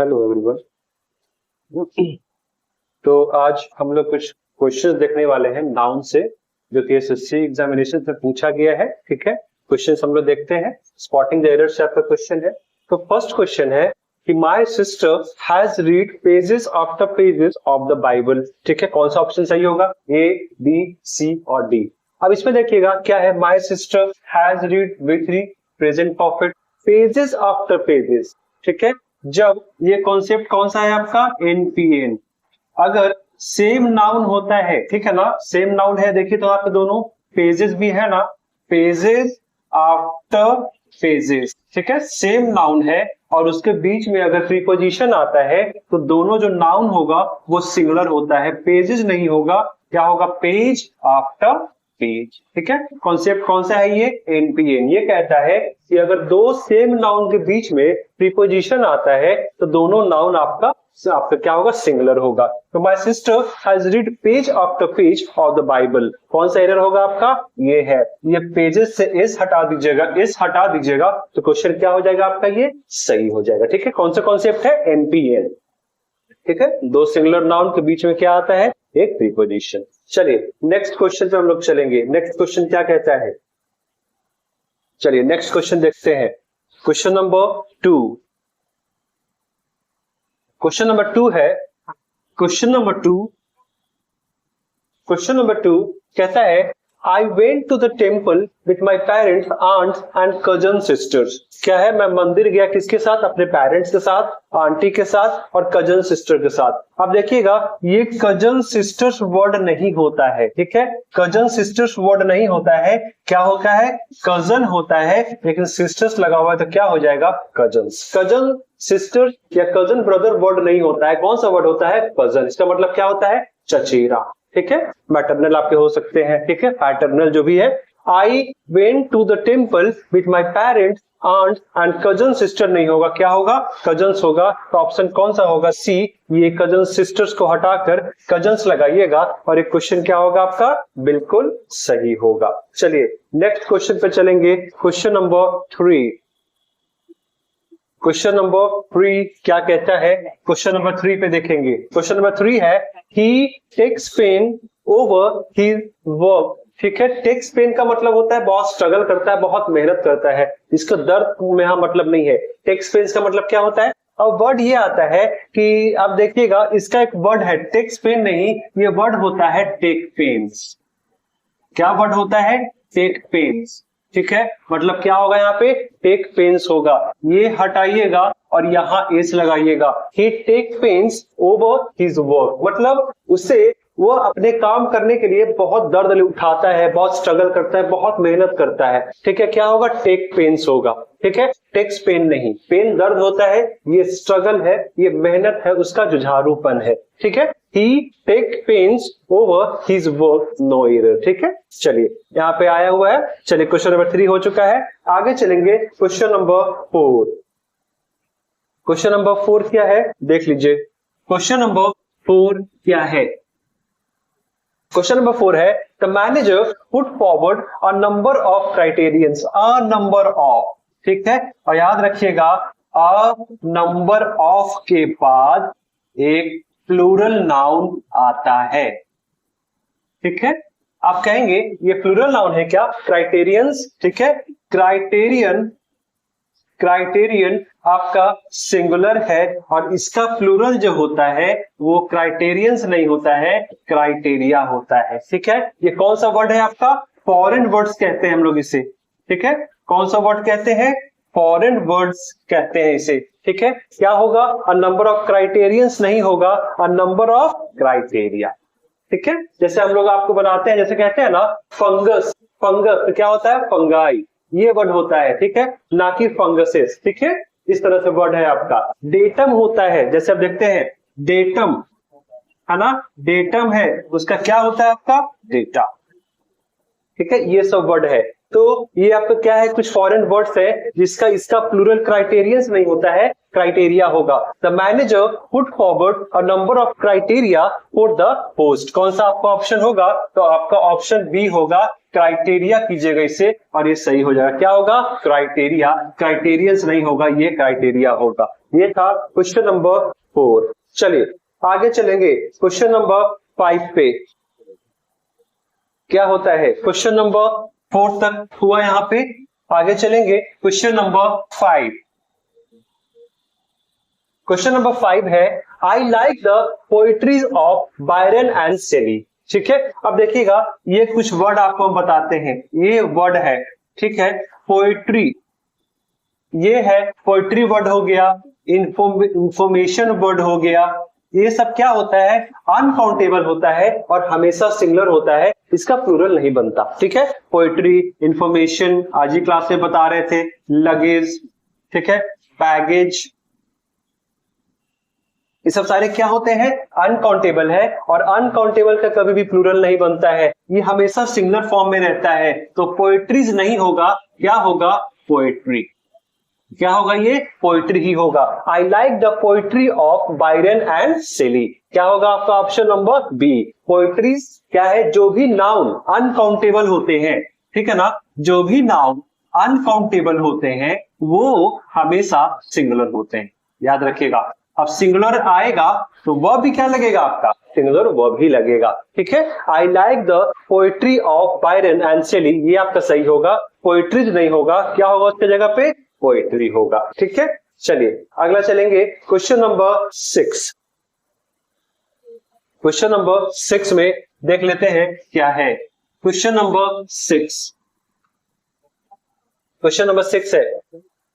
Hello everyone. तो आज हम लोग कुछ क्वेश्चंस देखने वाले हैं नाउन से, जो कि एसएससी एग्जामिनेशन में पूछा गया है। ठीक है, क्वेश्चंस हम लोग देखते हैं। स्पॉटिंग द एरर से आपका क्वेश्चन है। तो फर्स्ट क्वेश्चन है कि my sister has read pages after pages of the Bible. ठीक है, कौन सा ऑप्शन सही होगा? ए, बी, सी और डी। अब इसमें देखिएगा क्या है, my sister has read with present perfect pages after pages. ठीक है, जब ये कॉन्सेप्ट कौन सा है आपका? एनपीएन। अगर सेम नाउन होता है, ठीक है ना, सेम नाउन है, देखिए तो आपके दोनों पेजेस भी है ना, पेजेस आफ्टर पेजेस। ठीक है, सेम नाउन है और उसके बीच में अगर प्रीपोजिशन आता है तो दोनों जो नाउन होगा वो सिंगुलर होता है, पेजेस नहीं होगा। क्या होगा? Page after page. ठीक है, कॉन्सेप्ट कौन सा है? ये एनपीएन। ये कहता है कि अगर दो सेम नाउन के बीच में प्रीपोजिशन आता है तो दोनों नाउन आपका क्या होगा? सिंगुलर होगा। तो my sister has read page after page of the Bible. कौन सा एरर होगा आपका? ये है, ये पेजेस से इस हटा दीजिएगा, इस हटा दीजिएगा, तो क्वेश्चन क्या हो जाएगा आपका? ये सही हो जाएगा। ठीक है, कौन सा कॉन्सेप्ट है? एनपीएन। ठीक है, दो सिंगुलर नाउन के बीच में क्या आता है? एक प्रीपोजिशन। चलिए नेक्स्ट क्वेश्चन पे हम लोग चलेंगे। नेक्स्ट क्वेश्चन क्या कहता है? चलिए नेक्स्ट क्वेश्चन देखते हैं। Question number 2। क्वेश्चन नंबर 2 है, क्वेश्चन नंबर 2 कहता है I went to the temple with my parents, aunts and cousin sisters. क्या है? मैं मंदिर गया किसके साथ? अपने पेरेंट्स के साथ, आंटी के साथ और कजन सिस्टर के साथ। अब देखिएगा ये कजन सिस्टर्स वर्ड नहीं होता है। ठीक है, कजन सिस्टर्स वर्ड नहीं होता है। क्या होता है? कजन होता है, लेकिन सिस्टर्स लगा हुआ है तो क्या हो जाएगा? कजन्स। कजन सिस्टर या कजन ब्रदर वर्ड नहीं होता है। कौन सा वर्ड होता है? कजन। इसका मतलब क्या होता है? चचेरा। ठीक है, मैटरनल आपके हो सकते हैं, ठीक है, पैटर्नल जो भी है। I went to the temple with my parents, aunt and cousin sister नहीं होगा, क्या होगा? कजन्स होगा। तो ऑप्शन कौन सा होगा? सी। ये कजन सिस्टर्स को हटाकर कजन्स लगाइएगा और एक क्वेश्चन क्या होगा आपका? बिल्कुल सही होगा। चलिए नेक्स्ट क्वेश्चन पे चलेंगे। Question number 3। क्वेश्चन नंबर 3 क्या कहता है? क्वेश्चन नंबर 3 पे देखेंगे। क्वेश्चन नंबर 3 है he takes pen over his work. ठीक है, टेक्स पेन का मतलब होता है बहुत स्ट्रगल करता है, बहुत मेहनत करता है। इसका दर्द में यहाँ मतलब नहीं है। टेक्स पेन का मतलब क्या होता है? अब वर्ड ये आता है कि आप देखिएगा इसका एक वर्ड है, टेक्स पेन नहीं, ये वर्ड होता है टेक पेन्स। क्या वर्ड होता है? Take pains. ठीक है, मतलब क्या होगा यहाँ पे? टेक पेन्स होगा। ये हटाइएगा और यहाँ एस लगाइएगा। He take pens over his work, मतलब उससे वो अपने काम करने के लिए बहुत दर्द उठाता है, बहुत स्ट्रगल करता है, बहुत मेहनत करता है। ठीक है, क्या होगा? टेक पेन्स होगा। ठीक है, टेक्स पेन नहीं, पेन दर्द होता है, ये स्ट्रगल है, ये मेहनत है, उसका जुझारूपन है। ठीक है, he take pains over his work, no error। ठीक है, चलिए यहाँ पे आया हुआ है। चलिए क्वेश्चन नंबर 3 हो चुका है, आगे चलेंगे। Question number 4। क्वेश्चन नंबर 4 क्या है? देख लीजिए क्वेश्चन नंबर 4 क्या है। क्वेश्चन नंबर 4 है the manager put forward a number of criterions, a number of. ठीक है, और याद रखिएगा अ नंबर ऑफ के बाद एक प्लूरल नाउन आता है। ठीक है, आप कहेंगे ये प्लूरल नाउन है क्या? क्राइटेरियंस। ठीक है, क्राइटेरियन आपका सिंगुलर है और इसका प्लूरल जो होता है वो क्राइटेरियंस नहीं होता है, क्राइटेरिया होता है। ठीक है, ये कौन सा वर्ड है आपका? फॉरेन वर्ड्स कहते हैं हम लोग इसे। ठीक है, कौन सा वर्ड कहते हैं? फॉरेन वर्ड्स कहते हैं इसे। ठीक है, क्या होगा? अ नंबर ऑफ क्राइटेरियंस नहीं होगा, अ नंबर ऑफ क्राइटेरिया। ठीक है, जैसे हम लोग आपको बनाते हैं, जैसे कहते हैं ना फंगस, फंगस तो क्या होता है? फंगाई, ये वर्ड होता है। ठीक है, ना कि फंगसेस। ठीक है, इस तरह से वर्ड है आपका। डेटम होता है, जैसे आप देखते हैं डेटम है ना, डेटम है, उसका क्या होता है आपका? डेटा। ठीक है, ये सब वर्ड है। तो ये आपका क्या है? कुछ फॉरेन वर्ड्स है जिसका इसका प्लूरल क्राइटेरियंस नहीं होता है, क्राइटेरिया होगा। The manager put forward a number of criteria for the post. कौन सा आपका ऑप्शन होगा? तो आपका ऑप्शन बी होगा, क्राइटेरिया कीजिएगा इसे और ये सही हो जाएगा। क्या होगा? क्राइटेरिया, क्राइटेरियंस नहीं होगा, ये क्राइटेरिया होगा। ये था क्वेश्चन नंबर 4। चलिए आगे चलेंगे क्वेश्चन नंबर 5 पे। क्या होता है, क्वेश्चन नंबर 4 तक हुआ यहाँ पे, आगे चलेंगे क्वेश्चन नंबर 5। क्वेश्चन नंबर 5 है, I like the poetries of Byron and Shelley. ठीक है, अब देखिएगा ये कुछ वर्ड आपको हम बताते हैं। ये वर्ड है, ठीक है, पोइट्री, ये है पोइट्री वर्ड हो गया, इंफॉर्मेशन वर्ड हो गया। ये सब क्या होता है, अनकाउंटेबल होता है और हमेशा सिंगुलर होता है, इसका प्लूरल नहीं बनता। ठीक है, पोइट्री, इंफॉर्मेशन आज ही क्लास में बता रहे थे, लगेज, ठीक है, बैगेज, ये सब सारे क्या होते हैं, अनकाउंटेबल है और अनकाउंटेबल का कभी भी प्लूरल नहीं बनता है, ये हमेशा सिंगुलर फॉर्म में रहता है। तो पोएट्रीज नहीं होगा, क्या होगा, पोएट्री। क्या होगा, ये पोएट्री ही होगा। I like the poetry of Byron and Shelley. क्या होगा आपका ऑप्शन नंबर बी। पोएट्रीज क्या है, जो भी नाउन अनकाउंटेबल होते हैं, ठीक है ना, जो भी नाउन अनकाउंटेबल होते हैं वो हमेशा सिंगुलर होते हैं, याद रखिएगा। अब सिंगुलर आएगा तो वह भी क्या लगेगा आपका, सिंगुलर वह भी लगेगा। ठीक है, I like the poetry of Byron and Shelley, ये आपका सही होगा, पोएट्रीज नहीं होगा, क्या होगा उसके जगह पे, पोएट्री होगा। ठीक है, चलिए अगला चलेंगे क्वेश्चन नंबर 6। क्वेश्चन नंबर 6 में देख लेते हैं क्या है। क्वेश्चन नंबर 6, क्वेश्चन नंबर 6 है,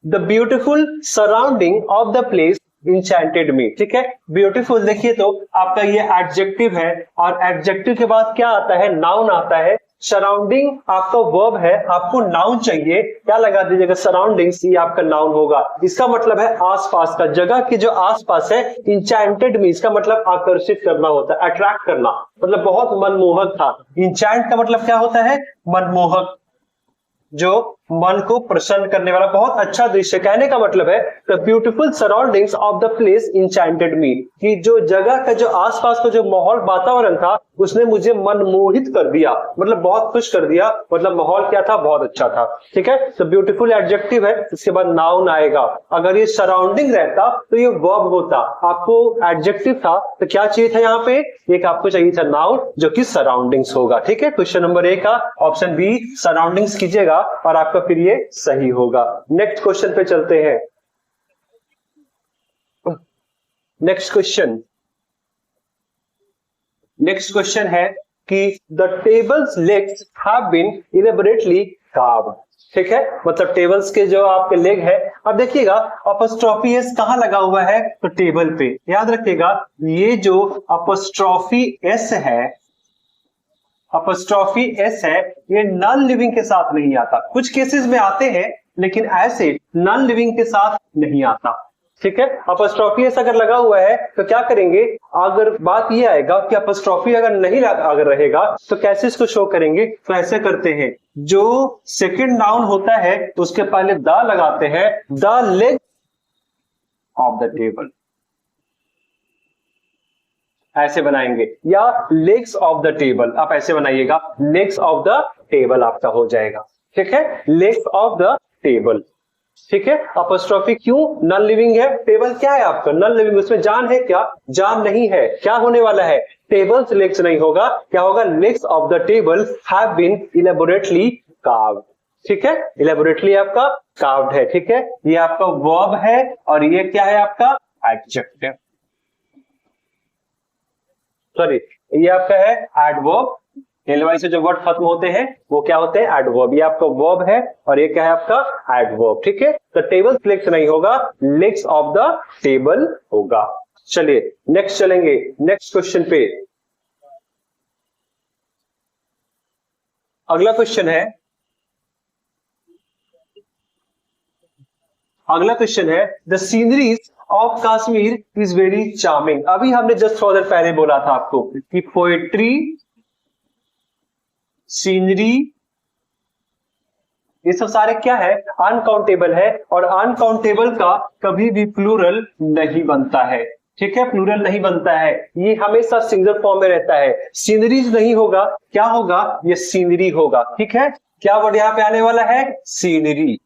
the beautiful surrounding of the place enchanted me. ठीक है, ब्यूटीफुल देखिए तो आपका ये एडजेक्टिव है और एडजेक्टिव के बाद क्या आता है, नाउन आता है। सराउंडिंग आपका वर्ब है, आपको नाउन चाहिए, क्या लगा दीजिएगा, सराउंडिंग्स, ये आपका नाउन होगा। इसका मतलब है आसपास का, जगह के जो आसपास है। इंचेंटेड मी इसका मतलब आकर्षित करना होता है, अट्रैक्ट करना, मतलब बहुत मनमोहक था। इंचेंट का मतलब क्या होता है, मनमोहक, जो मन को प्रसन्न करने वाला, बहुत अच्छा दृश्य। कहने का मतलब है the beautiful surroundings of the place enchanted me, कि जो जगह का जो आसपास का जो माहौल वातावरण था उसने मुझे मनमोहित कर दिया, मतलब बहुत खुश कर दिया, मतलब माहौल क्या था, बहुत अच्छा था। ठीक है, तो ब्यूटीफुल एडजेक्टिव है, इसके बाद नाउन आएगा। अगर ये सराउंडिंग रहता तो ये वर्ब होता, आपको एडजेक्टिव था तो क्या चाहिए था यहाँ पे, एक आपको चाहिए था नाउन जो कि सराउंडिंग्स होगा। ठीक है, क्वेश्चन नंबर 1 का ऑप्शन बी सराउंडिंग्स कीजिएगा और आपका फिर ये सही होगा। नेक्स्ट क्वेश्चन पे चलते हैं। नेक्स्ट क्वेश्चन है कि the table's legs have been elaborately carved. ठीक है, मतलब टेबल्स के जो आपके लेग है, अब देखिएगा अपॉस्ट्रोफी एस कहां लगा हुआ है, तो टेबल पे। याद रखिएगा ये जो अपॉस्ट्रोफी एस है, अपॉस्ट्रोफी एस है, ये नॉन लिविंग के साथ नहीं आता। कुछ केसेस में आते हैं लेकिन ऐसे नॉन लिविंग के साथ नहीं आता। ठीक है, अपॉस्ट्रोफी एस अगर लगा हुआ है तो क्या करेंगे, अगर बात ये आएगा कि अपॉस्ट्रोफी अगर नहीं अगर रहेगा तो कैसे इसको शो करेंगे, तो ऐसे करते हैं, जो सेकंड नाउन होता है तो उसके पहले द लगाते हैं, the leg of the table, ऐसे बनाएंगे, या लेग्स ऑफ द टेबल, आप ऐसे बनाइएगा, लेग्स ऑफ द टेबल आपका हो जाएगा। ठीक है, लेग्स ऑफ द टेबल। ठीक है, अपॉस्ट्रोफी क्यों, नॉन लिविंग है, टेबल क्या है आपका, नॉन लिविंग, उसमें जान है क्या, जान नहीं है, क्या होने वाला है, टेबल्स लेग्स नहीं होगा, क्या होगा, legs of the table have been elaborately carved. ठीक है, इलेबोरेटली आपका कार्व्ड है। ठीक है, ये आपका वर्ब है और ये क्या है आपका एडजेक्टिव, सॉरी ये आपका है एडवर्ब। एलवाई से जो वर्ड खत्म होते हैं वो क्या होते हैं, एडवर्ब। ये आपका वर्ब है और ये क्या है आपका एडवर्ब। ठीक है, तो टेबल लेग्स नहीं होगा, लेग्स ऑफ द टेबल होगा। चलिए नेक्स्ट चलेंगे, नेक्स्ट क्वेश्चन पे। अगला क्वेश्चन है, अगला क्वेश्चन है, the sceneries of Kashmir is very charming. अभी हमने जस्ट थोड़ा देर पहले बोला था आपको कि पोएट्री, सीनरी, ये सब सारे क्या है, अनकाउंटेबल है और अनकाउंटेबल का कभी भी प्लूरल नहीं बनता है। ठीक है, प्लूरल नहीं बनता है, ये हमेशा सिंगुलर फॉर्म में रहता है। सीनरीज नहीं होगा, क्या होगा, ये सीनरी होगा। ठीक है, क्या वर्ड यहां पे आने वाला है, सीनरी।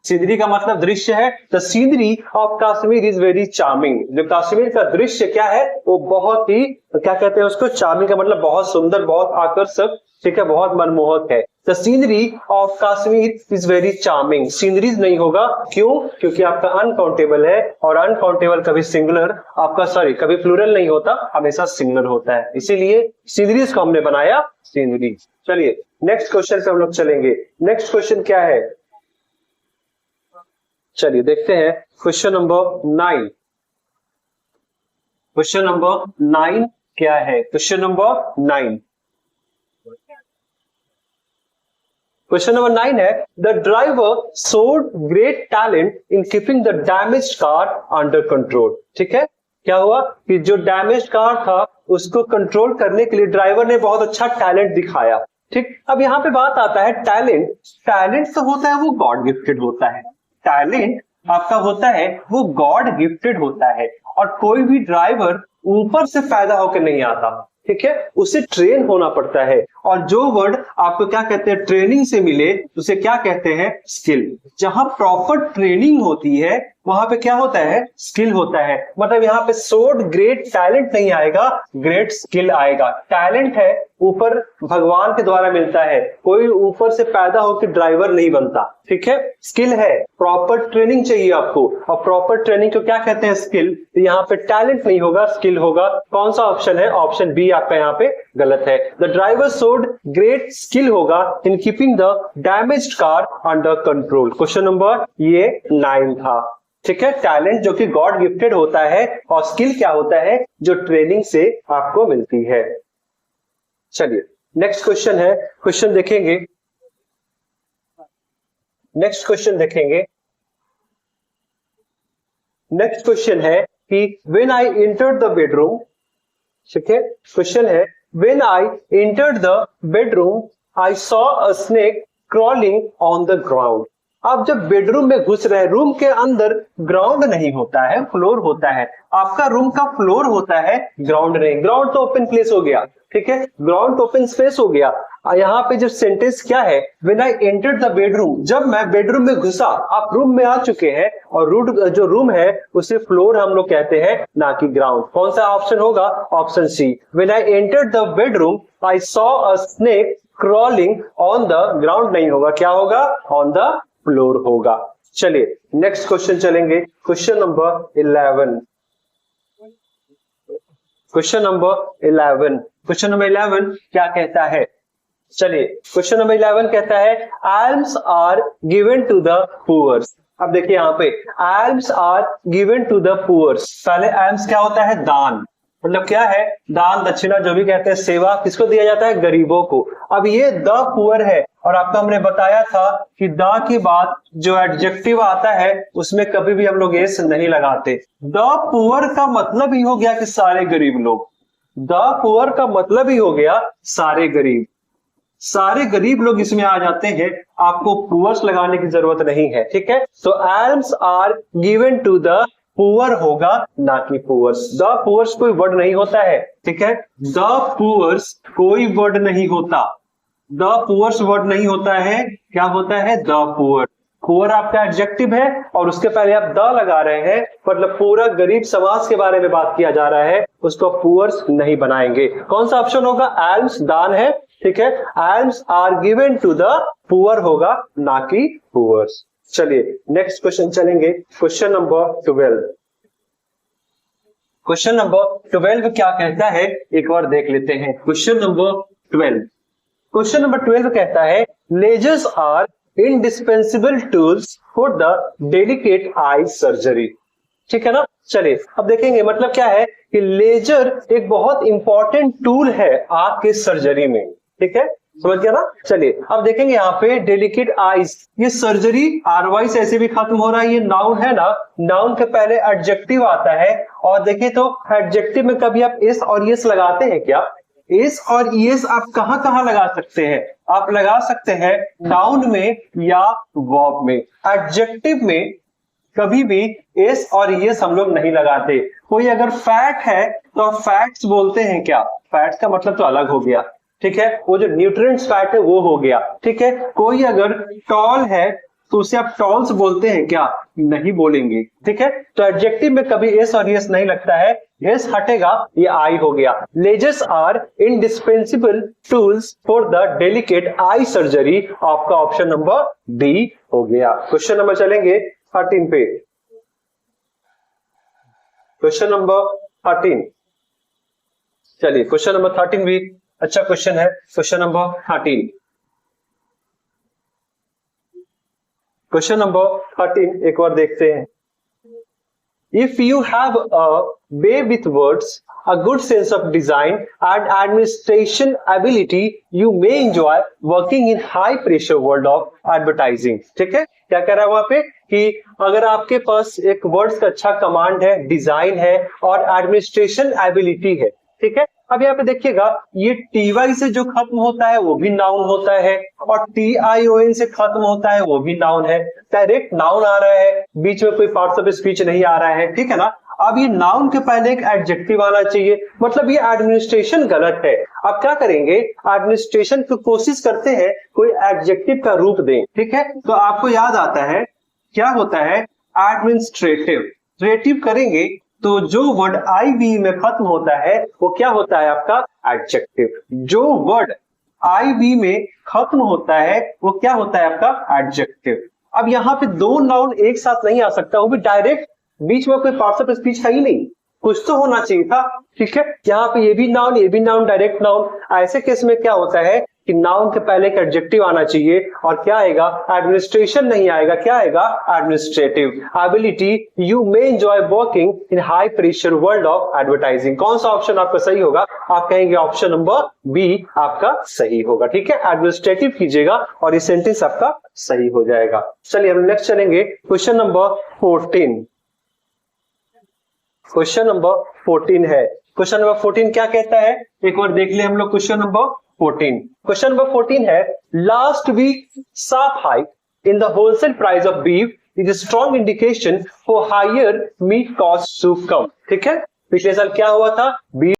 सीनरी का मतलब दृश्य है। The scenery of Kashmir is very charming. जो कश्मीर का दृश्य क्या है वो बहुत ही, क्या कहते हैं उसको, चार्मिंग का मतलब बहुत सुंदर, बहुत आकर्षक, ठीक है, बहुत मनमोहक है। The scenery of Kashmir is very charming. Sceneries नहीं होगा, क्यों? क्योंकि आपका अनकाउंटेबल है, और अनकाउंटेबल कभी सिंगुलर, आपका सॉरी कभी प्लूरल नहीं होता, हमेशा सिंगुलर होता है, इसीलिए सीनरीज को हमने बनाया सीनरीज। चलिए नेक्स्ट क्वेश्चन पे हम लोग चलेंगे। नेक्स्ट क्वेश्चन क्या है, चलिए देखते हैं क्वेश्चन नंबर 9। क्वेश्चन नंबर 9 क्या है? क्वेश्चन नंबर 9, क्वेश्चन नंबर 9 है the driver showed great talent in keeping the damaged car under control. ठीक है, क्या हुआ कि जो डैमेज्ड कार था उसको कंट्रोल करने के लिए ड्राइवर ने बहुत अच्छा टैलेंट दिखाया। ठीक, अब यहां पे बात आता है टैलेंट। टैलेंट तो होता है वो गॉड गिफ्टेड होता है, टैलेंट आपका होता है वो गॉड गिफ्टेड होता है, और कोई भी ड्राइवर ऊपर से पैदा होकर नहीं आता, ठीक है, उसे ट्रेन होना पड़ता है। और जो वर्ड आपको क्या कहते हैं, ट्रेनिंग से मिले, उसे क्या कहते हैं, स्किल। जहां प्रॉपर ट्रेनिंग होती है वहां पे क्या होता है, स्किल होता है। मतलब यहाँ पे सोड ग्रेट टैलेंट नहीं आएगा, ग्रेट स्किल आएगा। टैलेंट है ऊपर भगवान के द्वारा मिलता है, कोई ऊपर से पैदा होकर ड्राइवर नहीं बनता, ठीक है। स्किल है, प्रॉपर ट्रेनिंग चाहिए आपको, और प्रॉपर ट्रेनिंग को क्या कहते हैं, स्किल। तो यहाँ पे टैलेंट नहीं होगा, स्किल होगा। कौन सा ऑप्शन है, ऑप्शन बी आपका यहाँ पे गलत है। The driver showed great skill होगा in keeping the damaged car under control. Question number ये 9 था, ठीक है। टैलेंट जो कि गॉड गिफ्टेड होता है, और स्किल क्या होता है, जो ट्रेनिंग से आपको मिलती है। चलिए नेक्स्ट क्वेश्चन है, क्वेश्चन देखेंगे, नेक्स्ट क्वेश्चन देखेंगे। नेक्स्ट क्वेश्चन है कि when I entered the bedroom, ठीक है, क्वेश्चन है when I entered the bedroom I saw a snake crawling on the ground. आप जब बेडरूम में घुस रहे, रूम के अंदर ग्राउंड नहीं होता है, फ्लोर होता है। आपका रूम का फ्लोर होता है, ग्राउंड नहीं। ग्राउंड तो ओपन प्लेस हो गया, ठीक है, ग्राउंड ओपन स्पेस हो गया। यहाँ पे जो सेंटेंस क्या है, when I entered the bedroom, जब मैं बेडरूम में घुसा, आप रूम में आ चुके हैं, और जो रूम है उसे फ्लोर हम लोग कहते हैं, ना कि ग्राउंड। कौन सा ऑप्शन होगा, option C. When I entered the bedroom I saw a snake crawling on the ground नहीं होगा, क्या होगा, ऑन द फ्लोर होगा। चलिए नेक्स्ट क्वेश्चन चलेंगे, question number 11। Question number 11, question number 11 क्या कहता है, चलिए क्वेश्चन नंबर 11 कहता है alms are given to the poors. अब देखिए यहाँ पे alms are given to the poors. पहले alms क्या होता है, दान, मतलब क्या है, दान दक्षिणा जो भी कहते हैं, सेवा किसको दिया जाता है, गरीबों को। अब ये द पुअर है, और आपको हमने बताया था कि द के बाद जो एडजेक्टिव आता है उसमें कभी भी हम लोग एस नहीं लगाते। द पुअर का मतलब ही हो गया कि सारे गरीब लोग, द पुअर का मतलब ही हो गया सारे गरीब, सारे गरीब लोग इसमें आ जाते हैं, आपको पुअर्स लगाने की जरूरत नहीं है, ठीक है। तो alms are given to the poor होगा, ना कि पुअर्स। द पुअर्स कोई वर्ड नहीं होता है, ठीक है, द पुअर्स कोई वर्ड नहीं होता, द पुअर्स वर्ड नहीं होता है, क्या होता है, द पुअर। पुअर आपका एडजेक्टिव है, और उसके पहले आप द लगा रहे हैं, मतलब पूरा गरीब समाज के बारे में बात किया जा रहा है, उसको पुअर्स नहीं बनाएंगे। कौन सा ऑप्शन होगा, alms दान है, ठीक है, alms are given to the poor होगा, ना कि पुअर्स। चलिए नेक्स्ट क्वेश्चन चलेंगे, क्वेश्चन नंबर 12। क्वेश्चन नंबर 12 क्या कहता है, एक बार देख लेते हैं। क्वेश्चन नंबर 12, क्वेश्चन नंबर 12 कहता है lasers are indispensable tools for the delicate eye surgery, ठीक है ना। चलिए अब देखेंगे मतलब क्या है कि लेजर एक बहुत इंपॉर्टेंट टूल है आंख के सर्जरी में, ठीक है, समझ गया ना। चलिए अब देखेंगे यहाँ पे डेलिकेट आईज, ये सर्जरी आरवाई से ऐसे भी खत्म हो रहा है, ये नाउन है ना, नाउन के पहले एडजेक्टिव आता है, और देखिए तो एडजेक्टिव में कभी आप एस और यस लगाते हैं क्या, एस और यस आप कहां कहां लगा सकते हैं, आप लगा सकते हैं नाउन में या वर्ब में। एडजेक्टिव में कभी भी एस और यस हम लोग नहीं लगाते। कोई अगर फैट है तो फैट्स बोलते हैं क्या, फैट्स का मतलब तो अलग हो गया, ठीक है, वो जो न्यूट्रिएंट्स फैट है वो हो गया, ठीक है। कोई अगर टॉल है तो उसे आप टॉल्स बोलते हैं क्या? नहीं बोलेंगे, ठीक है। तो एडजेक्टिव में कभी एस और एस नहीं लगता है, एस हटेगा, ये आई हो गया। Lasers are indispensable tools for the delicate eye surgery, आपका ऑप्शन नंबर बी हो गया। क्वेश्चन नंबर चलेंगे 13 पे। क्वेश्चन नंबर 13, चलिए क्वेश्चन नंबर 13 भी अच्छा क्वेश्चन है। क्वेश्चन नंबर 13, क्वेश्चन नंबर 13 एक बार देखते हैं। If you have a way with words, a good sense of design and administration ability, you may enjoy working in high pressure world of advertising. ठीक है, क्या कह रहा है वहां पे कि अगर आपके पास एक वर्ड्स का अच्छा कमांड है, डिजाइन है और एडमिनिस्ट्रेशन एबिलिटी है, ठीक है। अब यहाँ पे देखिएगा, ये टी से जो खत्म होता है वो भी नाउन होता है और TION से खत्म होता है वो भी नाउन है। डायरेक्ट नाउन आ रहा है, बीच में कोई पार्ट्स ऑफ स्पीच नहीं आ रहा है, ठीक है ना। अब ये नाउन के पहले एक एडजेक्टिव आना चाहिए, मतलब ये एडमिनिस्ट्रेशन गलत है। अब क्या करेंगे, एडमिनिस्ट्रेशन की कोशिश करते हैं कोई एडजेक्टिव का रूप दें, ठीक है। तो आपको याद आता है क्या होता है, एडमिनिस्ट्रेटिव करेंगे तो जो वर्ड IV में खत्म होता है वो क्या होता है आपका एडजेक्टिव। जो वर्ड IV में खत्म होता है वो क्या होता है आपका एडजेक्टिव। अब यहाँ पे दो नाउन एक साथ नहीं आ सकता, वो भी डायरेक्ट, बीच में कोई पार्ट्स ऑफ स्पीच है ही नहीं, कुछ तो होना चाहिए था, ठीक है। यहाँ पे ये भी नाउन डायरेक्ट नाउन। ऐसे केस में क्या होता है कि नाउन के पहले एक एडजेक्टिव आना चाहिए और क्या आएगा, एडमिनिस्ट्रेशन नहीं आएगा, क्या आएगा administrative. Ability, you may enjoy working in high pressure world of advertising. कौन सा ऑप्शन आपका सही होगा, आप कहेंगे ऑप्शन नंबर बी आपका सही होगा, ठीक है। एडमिनिस्ट्रेटिव कीजिएगा और ये सेंटेंस आपका सही हो जाएगा। चलिए हम नेक्स्ट चलेंगे क्वेश्चन नंबर 14। क्वेश्चन नंबर 14 है। क्वेश्चन नंबर 14 क्या कहता है, एक बार देख ले हम लोग क्वेश्चन नंबर 14। क्वेश्चन नंबर 14 है, last week sharp hike in the wholesale price of beef is a strong indication for higher meat costs to come। ठीक है, पिछले साल क्या हुआ था, बीफ